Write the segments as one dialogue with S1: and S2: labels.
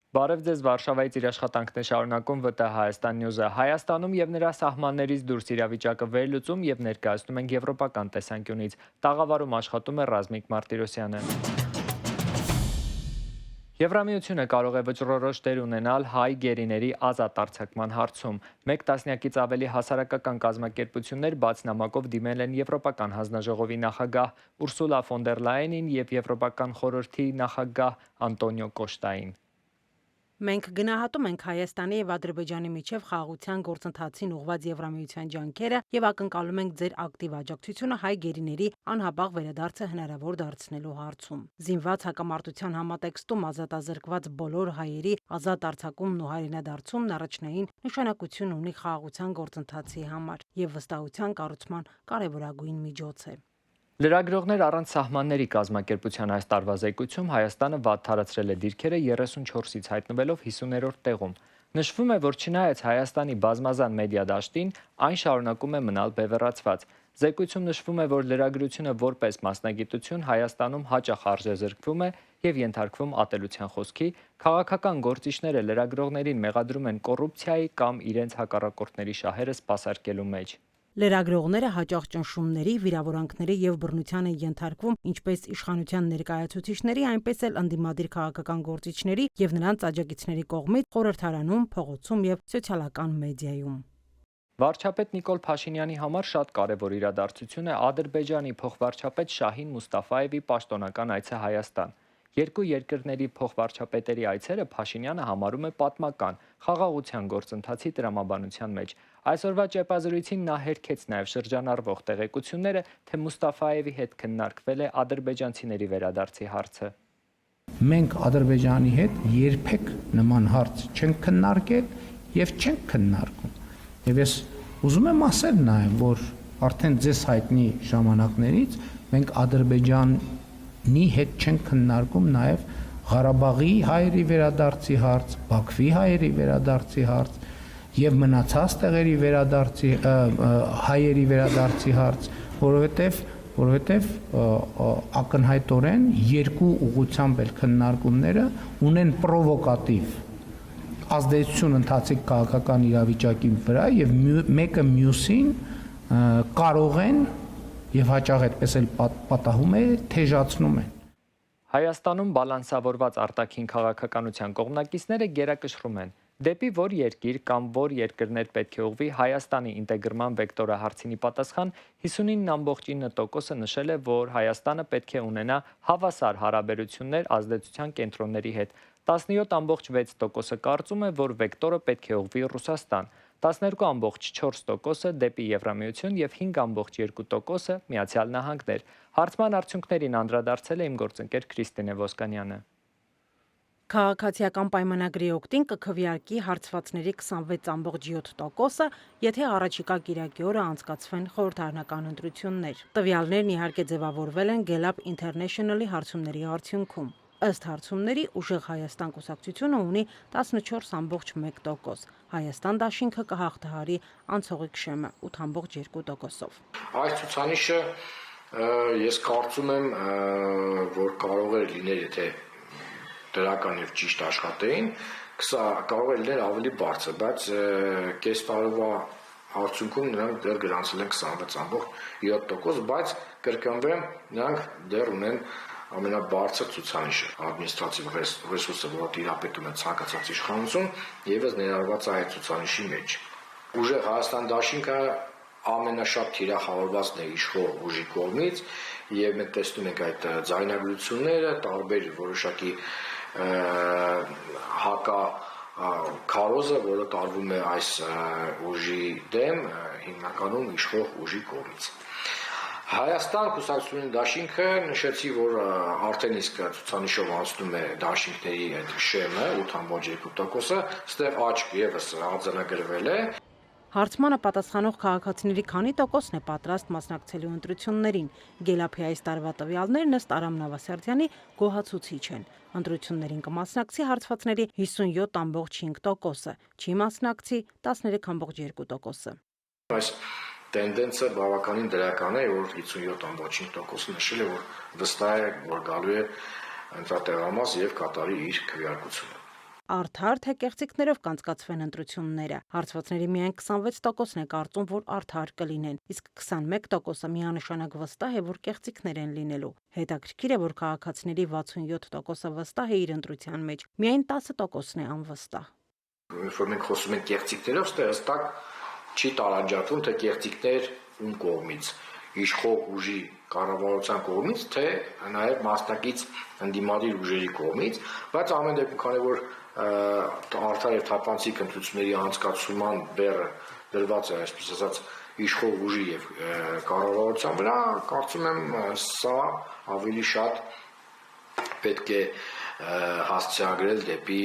S1: Բարև ձեզ, Վարշավայից իր աշխատանքն է շարունակում ՎՏՀ Հայաստան Նյուզը։ Հայաստանում եւ նրա սահմաններից դուրս իրավիճակը վերլուծում եւ ներկայացնում ենք եվրոպական տեսանկյունից։ Տաղավարում աշխատում է Ռազմիկ Մարտիրոսյանը։ Եվրամիությունը կարող է վճռորոշ դեր ունենալ հայ գերիների ազատ արձակման հարցում։ Մեկ տասնյակից ավելի հասարակական կազմակերպություններ բաց նամակով դիմել են Եվրոպական հանձնաժողովի նախագահ Ուրսուլա ֆոն դեր Լայենին եւ Եվրոպական խորհրդի նախագահ Անտոնիո Կոշտային։
S2: Մենք գնահատում ենք Հայաստանի եւ Ադրբեջանի միջև խաղաղության գործընթացին ուղղված Եվրամիության ջանքերը եւ ակնկալում ենք ձեր ակտիվ աջակցությունը հայ գերիների անհապաղ վերադարձը հնարավոր դարձնելու հարցում։ Զինված հակամարտության համատեքստում ազատազրկված բոլոր հայերի ազատ արձակումն ու հայրենադարձումն առաջնային նշանակություն ունի խաղաղության գործընթացի համար եւ վստահության կառուցման կարեւորագույն միջոց է։
S1: Լրագրողներ առանց սահմանների կազմակերպության այս տարվա զեկույցում Հայաստանը վատթարացրել է դիրքերը 34-ից հայտնվելով 50-րդ տեղում։ Նշվում է, որ չնայած Հայաստանի բազմազան մեդիա դաշտին, այն շարունակում է մնալ բևեռացված։ Զեկույցում նշվում է, որ լրագրությունը որպես մասնագիտություն Հայաստանում հաճախ արժեզրկվում է եւ ենթարկվում ատելության խոսքի, քաղաքական գործիչները լրագրողներին մեղադրում են կոռուպցիայի կամ իրենց հակառակորդների շահերը սպասարկելու մեջ։
S2: Լրագրողները հաճախ ճնշումների, վիրավորանքների եւ բռնության են ենթարկվում ինչպես իշխանության ներկայացուցիչների, այնպես էլ ընդդիմադիր քաղաքական գործիչների եւ նրանց աջակիցների կողմից խորհրդարանում, փողոցում եւ սոցիալական մեդիայում։
S1: Վարչապետ Նիկոլ Փաշինյանի համար շատ կարևոր իրադարձություն է Ադրբեջանի փոխվարչապետ Շահին Մուստաֆայևի պաշտոնական այցը Հայաստան։ Երկու երկրների փոխվարչապետերի այցերը Փաշինյանը համարում է պատմական, խաղաղության գործընթացի տրամաբանության մեջ։ Այսօրվա ճեպազրույցին նա հերքեց նաև շրջանառվող տեղեկությունները, թե Մուստաֆայևի հետ քննարկվել է ադրբեջանցիների վերադարձի հարցը։
S3: Մենք Ադրբեջանի հետ երբեք նման հարց չենք քննարկել եւ չենք քննարկում։ Եվ ես ուզում եմ ասել նաև, որ արդեն ձեզ հայտնի ժամանակներից մենք Ադրբեջանի հետ չենք քննարկում նաև Ղարաբաղի հայերի վերադարձի հարց, Բաքվի հայերի վերադարձի հարց եւ մնացած տեղերի վերադարձի հայերի վերադարձի հարց, որովհետեւ ակնհայտորեն երկու ուղղությամբ էլ քննարկումները ունեն պրովոկատիվ ազդեցություն ընթացիկ քաղաքական իրավիճակի վրա եւ մեկը մյուսին կարող են եւ հաճախ այդպես էլ պատահում է թեժացնում են։
S1: Հայաստանում բալանսավորված արտաքին քաղաքականության կողմնակիցները գերակշռում են, դեպի որ երկիր կամ որ երկրներ պետք է ուղղվի Հայաստանի ինտեգրման վեկտորը հարցինի պատասխան 59.9%-ը նշել է, որ Հայաստանը պետք է ունենա հավասար հարաբերություններ ազդեցության կենտրոնների հետ, 17.6%-ը կարծում է, որ վեկտորը պետք է ուղղվի Ռուսաստան, 12.4%-ը դեպի Եվրամիություն եւ 5.2%-ը Միացյալ Նահանգներ։ Հարցման արդյունքներին անդրադարձել է իմ գործընկեր Քրիստինե Ոսկանյանը։
S2: Քաղաքացիական պայմանագրի օգտին կքվեարկի հարցվածների 26.7%-ը, եթե առաջիկա կիրակի օրը անցկացվեն խորհրդարանական ընտրություններ։ Տվյալներն իհարկե ձևավորվել են Gallup International-ի հարցումների արդյունքում։ Ըստ հարցումների ուժեղ Հայաստան կուսակցությունը ունի 14.1%, Հայաստան դաշինքը կհաղթահարի անցողիկ շեմը 8.2%-ով։
S4: Այս ցուցանիշը ես կարծում եմ, որ կարող է լինել, եթե դրական եւ ճիշտ աշխատեին, կարող է լինել ավելի բարձր, բայց կես տարվա արդյունքում նրանք դեռ գրանցել են 26.7%, բայց կրկնվեմ, նրանք դեռ ունեն ամենաբարձր ցուցանիշը ադմինիստրատիվ ռեսուրսը, որը տիրապետում է ցանկացած իշխանություն, եւս ներառված է այդ ցուցանիշի մեջ։ Ուժեղ Հայաստան դաշինքը ամենաշատ թիրախավորվածն է իշխող ուժի կողմից եւ մենք տեսնում ենք այդ ձայնագրությունները, տարբեր որոշակի հակա քարոզը, որը տարվում է այս ուժի դեմ, հիմնականում իշխող ուժի կողմից։ Հայաստան կուսակցությունների դաշինքը նշեցի, որ արդեն իսկ ցուցանիշով անցնում է դաշինքների այդ շեմը 8.2%-ը, ստեղ աճք եւս արձանագրվել է։
S2: Հարցմանը պատասխանող քաղաքացիների քանի տոկոսն է պատրաստ մասնակցելու ընտրություններին։ Գելափի այս տարվա տվյալներն ըստ Արամ Նավասարդյանի գոհացուցիչ են։ Ընտրություններին կմասնակցի հարցվածների 57.5%-ը, չի մասնակցի 13.2%-ը։
S4: Այս տենդենսը բավականին դրական է, որ 57.5%-ը նշել է, որ վստահ է, որ գալու է ընտրատեղամաս եւ կատարի իր քվեարկությունը։
S2: արդար թե կեղծիքներով կանցկացվեն ընտրությունները։ Հարցվածների միայն 26%-ն է կարծում, որ արդար կլինեն, իսկ 21%-ը միանշանակ վստահ է, որ կեղծիքներ են լինելու։ Հետաքրքիր է, որ քաղաքացիների 67%-ը վստահ է իր ընտրության մեջ, միայն 10%-ն է անվստահ։
S4: Որ մենք խոսում ենք կեղծիքներով, հստակ չի տարանջատվում, թե կեղծիքներ ում կողմից, իշխող ուժի կառավարության կողմից, թե նաև մասնակից ընդդիմադիր ուժերի կողմից, բայց ամեն դեպքում, քանի որ արդար եւ թափանցիկ ընտրությունների անցկացման բեռը դրված է, այսպես ասած, իշխող ուժի եւ կառավարության վրա, կարծում եմ, սա ավելի շատ պետք է հասցեագրել դեպի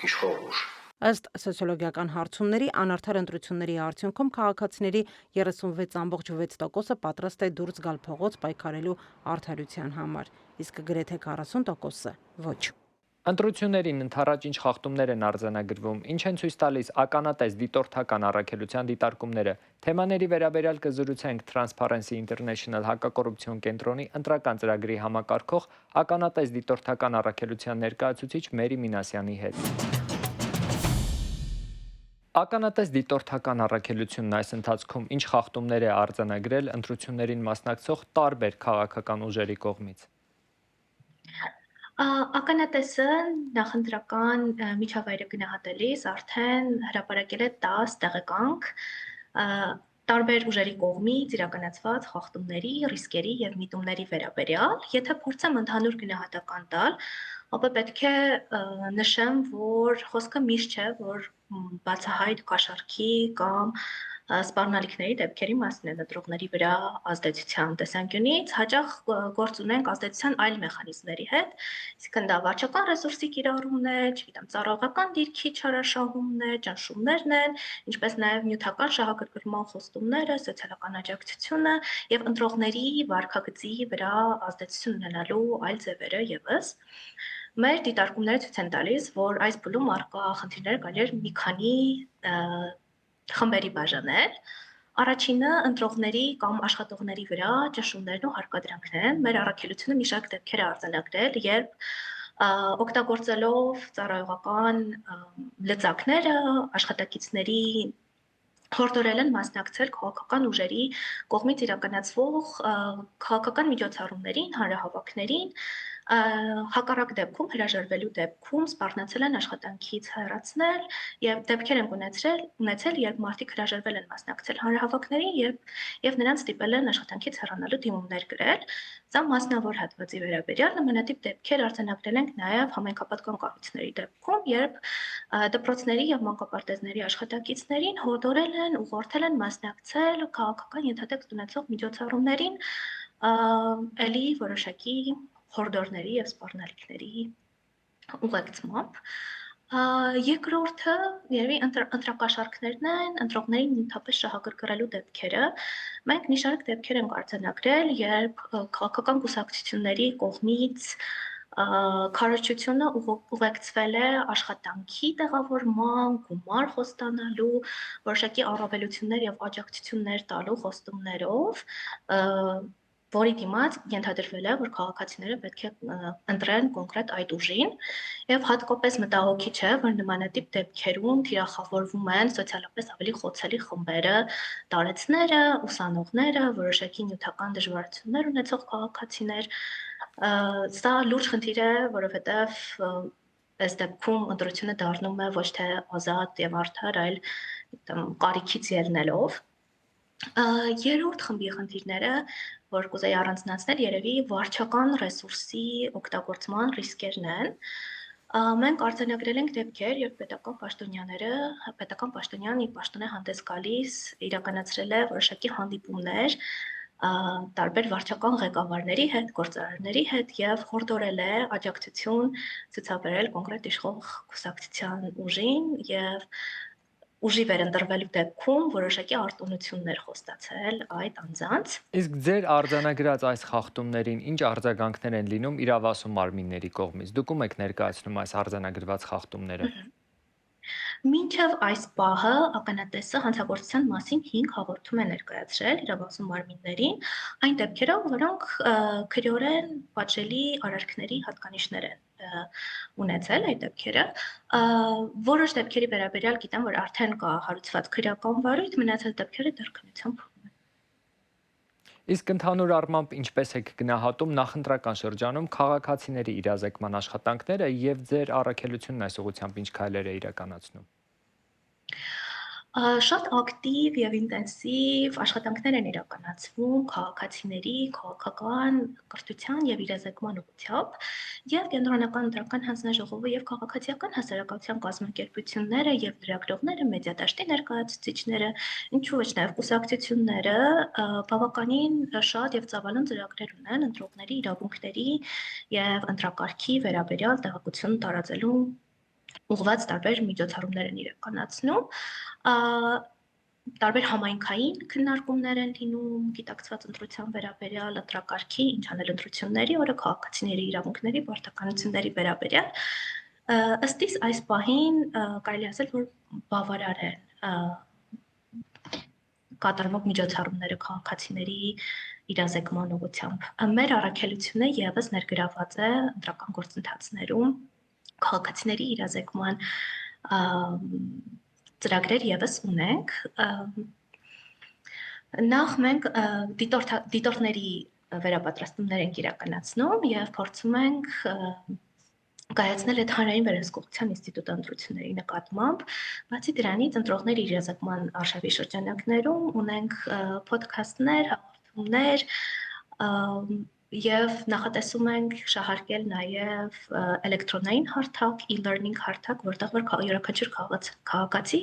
S4: իշխող ուժ։
S2: Ըստ սոցիոլոգիական հարցումների, անարդար ընտրությունների արդյունքում քաղաքացիների 36.6%-ը պատրաստ է դուրս գալ փողոց պայքարելու արդարության համար, իսկ գրեթե 40%-ը ոչ։
S1: Ընտրություններին ընդառաջ ինչ խախտումներ են արձանագրվում, ինչ են ցույց տալիս ականատես դիտորդական առաքելության դիտարկումները։ Թեմաների վերաբերյալ կզրուցենք Transparency International հակակոռուպցիոն կենտրոնի ընտրական ծրագրի համակարգող ականատես դիտորդական առաքելության ներկայացուցիչ Մերի Մինասյանի հետ։ Ականատես դիտորդական առաքելությունն այս ընթացքում ինչ խախտումներ է արձանագրել ընտրություններին մասնակցող տարբեր քաղաքական ուժերի կողմից։
S5: Ականատեսը նախընտրական միջավայրը գնահատելիս արդեն հրապարակել է 10 տեղեկանք տարբեր ուժերի կողմից իրականացված խախտումների, ռիսկերի եւ միտումների վերաբերյալ։ Եթե փորձեմ ընդհանուր գնահատական տալ, ապա պետք է նշեմ, որ խոսքը միշտ չէ, որ բացահայտ կաշառքի կամ սպառնալիքների դեպքերի մասին է ընտրողների վրա ազդեցության տեսանկյունից, հաճախ գործ ունենք ազդեցության այլ մեխանիզմների հետ, այսինքն դա վարչական ռեսուրսի կիրառումն է, չգիտեմ, ծառայողական դիրքի չարաշահումն է, ճնշումներն են, ինչպես նաև նյութական շահագրգռման խոստումները, սոցիալական աջակցությունը եւ ընտրողների վարքագծի վրա ազդեցություն ունենալու այլ ձևերը եւս։ Մեր դիտարկումները ցույց են տալիս, որ այս փուլում առկա խնդիրները կարելի է մի քանի խմբերի բաժանել։ Առաջինը ընտրողների կամ աշխատողների վրա ճնշումներն ու հարկադրանքներն են։ Մեր առաքելությունը մի շարք դեպքեր է արձանագրել, երբ օգտագործելով ծառայողական լծակները աշխատակիցների հորդորել են մասնակցել քաղաքական ուժերի կողմից իրականացվող քաղաքական միջոցառումներին, հանրահավաքներին, հակառակ դեպքում հրաժարվելու դեպքում սպառնացել են աշխատանքից հեռացնել եւ դեպքեր են ունեցել, երբ մարդիկ հրաժարվել են մասնակցել հանրահավաքներին եւ նրանց ստիպել են աշխատանքից հեռանալու դիմումներ գրել։ Սա մասնավոր հատվածի վերաբերյալ նմանատիպ դեպքեր արձանագրել ենք նաեւ համայնքապատկան կառույցների դեպքում, երբ դպրոցների եւ մանկապարտեզների աշխատակիցներին հորդորել են, ուղղորդել են մասնակցել քաղաքական ենթատեքստ ունեցող միջոցառումներին, ելի որոշակի հորդորների եւ սպառնալիքների ուղեկցմամբ։ Երկրորդը երևի ընտրակաշառքներն են, ընտրողներին նույնպես շահագրգռելու դեպքերը։ Մենք մի շարք դեպքեր ենք արձանագրել, երբ քաղաքական կուսակցությունների կողմից քարոզչությունը ուղեկցվել է աշխատանքի տեղավորման, գումար խոստանալու, որոշակի առավելություններ եւ աջակցություններ տալու խոստումներով, որի դիմաց ենթադրվել է, որ քաղաքացիները պետք է ընտրեն կոնկրետ այդ ուժին, եւ հատկապես մտահոգիչ է, որ նմանատիպ դեպքերում թիրախավորվում են սոցիալապես ավելի խոցելի խմբերը, տարեցները, ուսանողները, որոշակի նյութական դժվարություններ ունեցող քաղաքացիներ։ Սա լուրջ խնդիր է, որովհետեւ այս դեպքում ընտրությունը դառնում է ոչ թե ազատ եւ արդար, այլ կարիքից ելնելով։ Երրորդ խմբի խնդիրները, որ կուզեի առանձնացնել, երևի վարչական ռեսուրսի օգտագործման ռիսկերն են։ Մենք արձանագրել ենք դեպքեր, երբ պետական պաշտոնյան իր պաշտոնե հանդես գալիս իրականացրել է որոշակի հանդիպումներ տարբեր վարչական ղեկավարների հետ, գործարարների հետ եւ հորդորել է աջակցություն ցուցաբերել կոնկրետ իշխող կուսակցության ուժին եւ ուժի վերընտրվելու դեպքում որոշակի արտոնություններ խոստացել այդ անձանց։
S1: Իսկ ձեր արձանագրած այս խախտումներին ինչ արձագանքներ են լինում իրավասու մարմինների կողմից։ Դուք ում եք ներկայացնում այս արձանագրված խախտումները։
S5: Մինչև այս պահը ականատեսը հանցագործության մասին 5 հաղորդում է ներկայացրել իրավասու մարմիններին, այն դեպքերով, որոնք քրեորեն պատժելի արարքների հատկանիշներ են ունեցել այդ դեպքերը, որոշ դեպքերի վերաբերյալ գիտեմ, որ արդեն կա հարուցված քրեական վարույթ, մնացած դեպքերը դեռ քննությամբ
S1: Իսկ ընդհանուր առմամբ ինչպես եք գնահատում նախընտրական շրջանում քաղաքացիների իրազեկման աշխատանքները եւ ձեր առաքելությունն այս ուղղությամբ ինչ քայլեր է իրականացնում։
S5: Շատ ակտիվ եւ ինտենսիվ աշխատանքներ են իրականացվում քաղաքացիների, քաղաքական կրթության եւ իրազեկման ուղղությամբ եւ կենտրոնական ընտրական հանձնաժողովը եւ քաղաքացիական հասարակության կազմակերպությունները եւ լրագրողները, մեդիադաշտի ներկայացուցիչները, ինչու ոչ նաեւ կուսակցությունները բավականին շատ եւ ծավալուն ծրագրեր ունեն ընտրողների իրավունքների եւ ընտրակարգի վերաբերյալ տեղեկություն տարածելու ուղղված տարբեր միջոցառումներ են իրականացնում, տարբեր համայնքային քննարկումներ են լինում գիտակցված ընտրության վերաբերյալ ընտրակարգի, ինչ անել ընտրությունների օրը քաղաքացիների իրավունքների պարտականությունների վերաբերյալ, ըստ իս այս պահին կարելի ասել, որ բավարար են կատարվող միջոցառումները քաղաքացիների իրազեկման ուղղությամբ։ Մեր առաքելությունը եւս ներգրաված է ընտրական գործընթացներում քաղաքացիների իրազեկման ծրագրեր եւս ունենք, նախ մենք դիտորդների վերապատրաստումներ ենք իրականացնում եւ փորձում ենք կայացնել այդ հանրային վերահսկողության ինստիտուտը ընտրությունների նկատմամբ, բացի դրանից ընտրողների իրազեկման արշավի շրջանակներում ունենք ոդքասթներ, հաղորդումներ եւ նախատեսում ենք շահարկել նաեւ էլեկտրոնային հարթակ, e-learning հարթակ, որտեղ որ յուրաքանչյուր քաղաքացի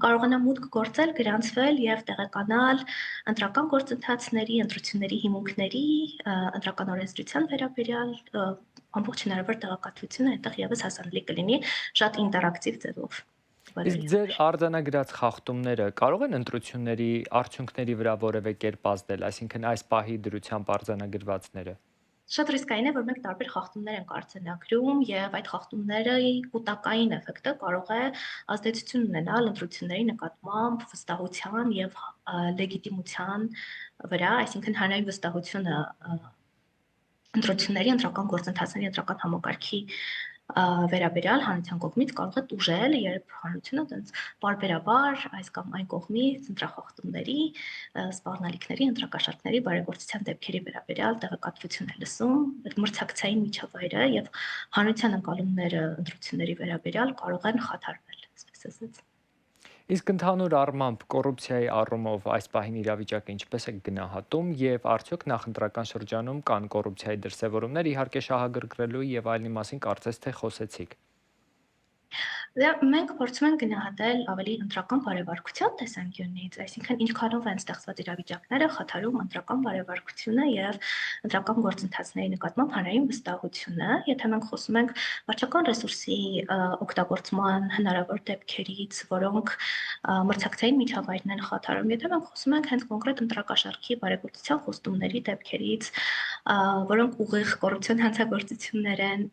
S5: կարողանա մուտք գործել, գրանցվել եւ տեղեկանալ ընտրական գործընթացների, ընտրությունների հիմունքների, ընտրական օրենսդրության վերաբերյալ ամբողջ հնարավոր տեղեկատվությունը այնտեղ եւս հասանելի կլինի շատ ինտերակտիվ ձևով։
S1: Իսկ ձեր արձանագրած խախտումները կարող են ընտրությունների արդյունքների վրա որևէ կերպ ազդել, այսինքն այս պահի դրությամբ արձանագրվածները։
S5: Շատ ռիսկային է, որ մենք տարբեր խախտումներ ենք արձանագրում եւ այդ խախտումների կուտակային էֆեկտը կարող է ազդեցություն ունենալ ընտրությունների նկատմամբ վստահության եւ լեգիտիմության վրա, այսինքն հանրային վստահությունը ընտրությունների, ընտրական գործընթացների, ընտրական համակարգի վերաբերյալ հանրության կողմից կարող է տուժել, երբ հանրությունը տենց բարբերաբար այս կամ այն կողմից ընտրախախտումների, սպառնալիքների, ընտրակաշառքների, բարեգործության դեպքերի վերաբերյալ տեղեկատվություն է լսում, այդ մրցակցային միջավայրը եւ հանրության ընկալումները ընտրությունների վերաբերյալ կարող են խաթարվել, այսպես ասած։
S1: Իսկ ընդհանուր առմամբ կոռուպցիայի առումով այս պահին իրավիճակը ինչպես է գնահատում եւ արդյոք նախընտրական շրջանում կան կոռուպցիայի դրսևորումներ, իհարկե շահագրգռելու եւ այլնի մասին կարծես թե խոսեցիք։
S5: Մենք փորձում ենք գնահատել ավելի ընտրական բարեվարկության տեսանկյունից, այսինքն ինչքանով են ստեղծված իրավիճակները խաթարում ընտրական բարեվարկությունը եւ ընտրական գործընթացների նկատմամբ հանրային վստահությունը, եթե մենք խոսում ենք վարչական ռեսուրսի օգտագործման հնարավոր դեպքերից, որոնք մրցակցային միջավայրն են խաթարում, եթե մենք խոսում ենք հենց կոնկրետ ընտրակաշառքի բարեգործության խոստումների դեպքերից, որոնք ուղիղ կոռուպցիոն հանցագործություններ են,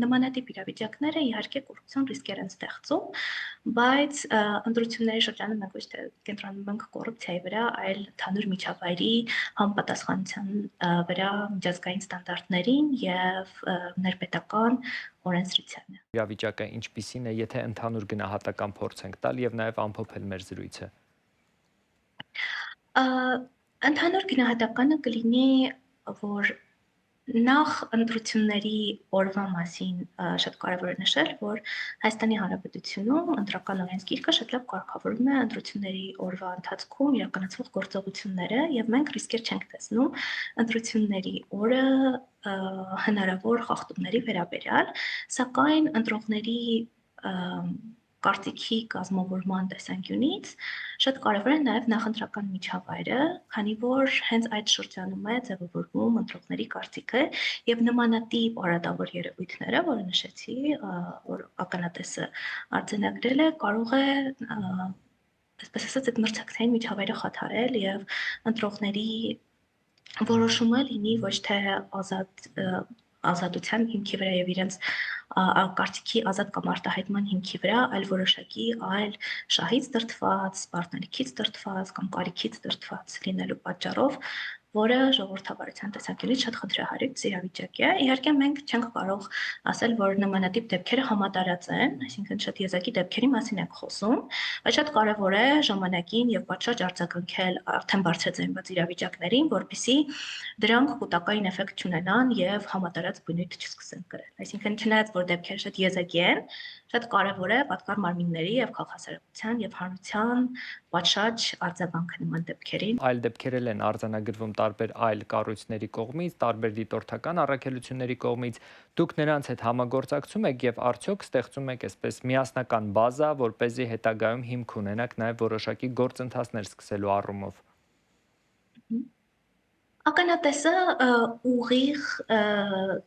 S5: նմանատիպ իրավիճակները իհարկե կոռուպցիոն ռիսկեր են ստեղծում, բայց ընտրությունների շրջանում մենք ոչ թե կենտրոնանում ենք կոռուպցիայի վրա, այլ ընդհանուր միջավայրի համապատասխանության վրա միջազգային ստանդարտներին եւ ներպետական օրենսդրությանը։
S1: Իրավիճակը ինչպիսին է, եթե ընդհանուր գնահատական փորձ ենք տալ եւ նաեւ ամփոփել մեր զրույցը։
S5: Ընդհանուր գնահատականը կլինի, որ նախ ընտրությունների օրվա մասին շատ կարևոր է նշել, որ Հայաստանի Հանրապետությունում ընտրական օրենսգիրքը շատ լավ կարգավորում է ընտրությունների օրվա ընթացքում իրականացվող գործողությունները եւ մենք ռիսկեր չենք տեսնում ընտրությունների օրը հնարավոր խախտումների վերաբերյալ, սակայն ընտրողների կարծիքի կազմավորման տեսանկյունից շատ կարևոր է նաև նախընտրական միջավայրը, քանի որ հենց այդ շրջանում է ձևավորվում ընտրողների կարծիքը եւ նմանատիպ արատավոր երևույթները, որը նշեցի, որ ականատեսը արձանագրել է, կարող է այսպես ասած այդ մրցակցային միջավայրը խաթարել եւ ընտրողների որոշումը լինի ոչ թե ազատության հիմքի վրա եւ իրենց կարծիքի ազատ կամ արտահայտման հիմքի վրա, այլ որոշակի այլ շահից դրդված, սպառնալիքից դրդված կամ կարիքից դրդված լինելու պատճառով որը ժողովրդավարության տեսանկյունից շատ խնդրահարույց իրավիճակ է։ Իհարկե մենք չենք կարող ասել, որ նմանատիպ դեպքերը համատարած են, այսինքն շատ եզակի դեպքերի մասին ենք խոսում, բայց շատ կարևոր է ժամանակին եւ պատշաճ արձագանքել արդեն բարձրաձայնված իրավիճակներին, որպեսզի դրանք կൂട്ടակային էֆեկտ չունենան եւ համատարած բնույթ չսկսեն կրել։ Այսինքն չնայած որ դեպքերը շատ եզակի են, շատ կարևոր է պատկար մարմինների եւ քաղաքասարության եւ հանրության պատշաճ արձագանքը նման դեպքերին։
S1: Այլ դեպքեր են արձանագրվում տարբեր այլ կառույցների կողմից, տարբեր դիտորդական առաքելությունների կողմից։ Դուք նրանց հետ համագործակցում եք եւ արդյոք ստեղծում եք այսպես միասնական բազա, որ เป զի հետագայում հիմք ունենաք նաեւ որոշակի գործընթացներ սկսելու առումով։
S5: Ականատեսը ուղիղ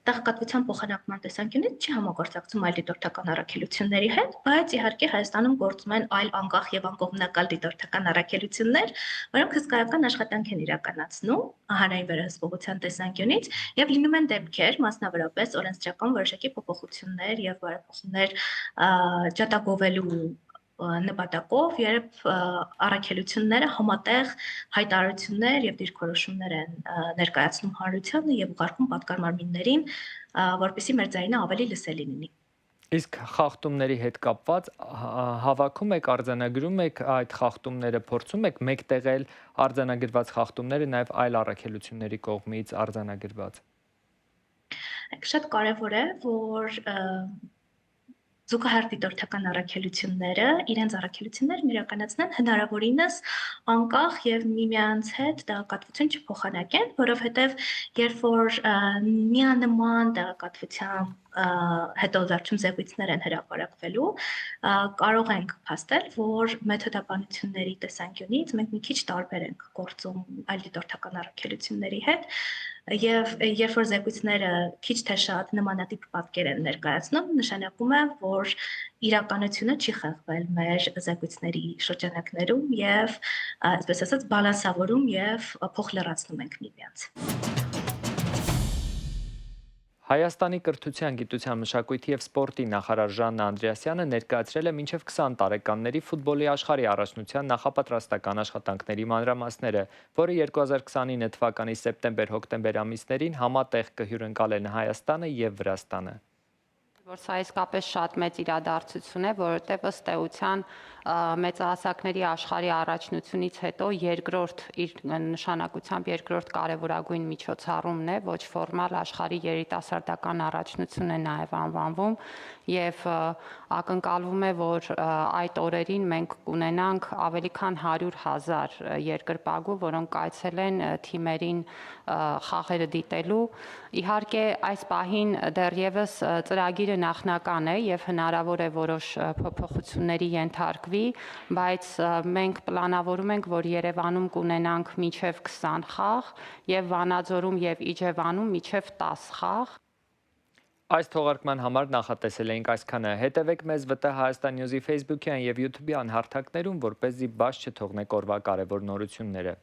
S5: տեղեկատվության փոխանակման տեսանկյունից չի համագործակցում այլ դիտորդական առաքելությունների հետ, բայց իհարկե Հայաստանում գործում են այլ անկախ եւ անկողմնակալ դիտորդական առաքելություններ, որոնք հսկայական աշխատանք են իրականացնում հանրային վերահսկողության տեսանկյունից եւ լինում են դեպքեր, մասնավորապես օրենսդրական որոշակի փոփոխություններ եւ բարեփոխումներ ջատագովելու նպատակով, երբ առաքելությունները համատեղ հայտարարություններ եւ դիրքորոշումներ են ներկայացնում հանրությանը եւ ուղարկում պատկար մարմիններին, որպեսզի մեր ձայնը ավելի լսելի լինի։
S1: Իսկ խախտումների հետ կապված հավաքում եք, արձանագրում եք այդ խախտումները, փորձում եք մեկտեղել արձանագրված խախտումները նաեւ այլ առաքելությունների կողմից արձանագրված։
S5: Շատ կարևոր է, որ զուգահեռ դիտորդական առաքելությունները իրենց առաքելություններն իրականացնեն հնարավորինս անկախ եւ միմյանց հետ տեղեկատվություն չփոխանակեն, որովհետեւ երբ որ միանման տեղեկատվության հետո վերջում զեկույցներ են հրապարակվելու, կարող ենք փաստել, որ մեթոդաբանությունների տեսանկյունից մենք մի քիչ տարբեր ենք գործում այլ դիտորդական առաքելությունների հետ, եւ երբ որ զեկույցները քիչ թե շատ նմանատիպ պատկեր են ներկայացնում, նշանակում է, որ իրականությունը չի խեղվել մեր զեկույցների շրջանակներում եւ այսպես ասած բալանսավորում եւ փոխլրացնում ենք միմյանց։
S1: Հայաստանի կրթության, գիտության, մշակույթի եւ սպորտի նախարար Ժաննա Անդրեասյանը ներկայացրել է մինչև 20 տարեկանների ֆուտբոլի աշխարհի առաջնության նախապատրաստական աշխատանքների մանրամասները, որը 2029 թվականի սեպտեմբեր-հոկտեմբեր ամիսներին համատեղ կհյուրընկալեն Հայաստանը եւ Վրաստանը։
S6: Որ սա իսկապես շատ մեծ իրադարձություն է, որովհետև ըստ էության մեծահասակների աշխարհի առաջնությունից հետո երկրորդ իր նշանակությամբ երկրորդ կարևորագույն միջոցառումն է, ոչ ֆորմալ աշխարհի երիտասարդական առաջնություն է նաև անվանվում եւ ակնկալվում է, որ այդ օրերին մենք կունենանք ավելի քան 100,000 երկրպագու, որոնք այցելեն թիմերին խաղերը դիտելու։ Իհարկե այս պահին դեռևս ծրագիրը նախնական է եւ հնարավոր է որոշ փոփոխությունների ենթարկվի, բայց մենք պլանավորում ենք, որ Երևանում կունենանք մինչև 20 խաղ եւ Վանաձորում եւ Իջևանում մինչև 10 խաղ։
S1: Այս թողարկման համար նախատեսել էինք այսքանը։ Հետևեք մեզ ՎՏ Հայաստան Նյուզի Facebook-յան եւ YouTube-յան հարթակներում, որպեսզի բաց չթողնեք օրվա կարևոր նորությունները։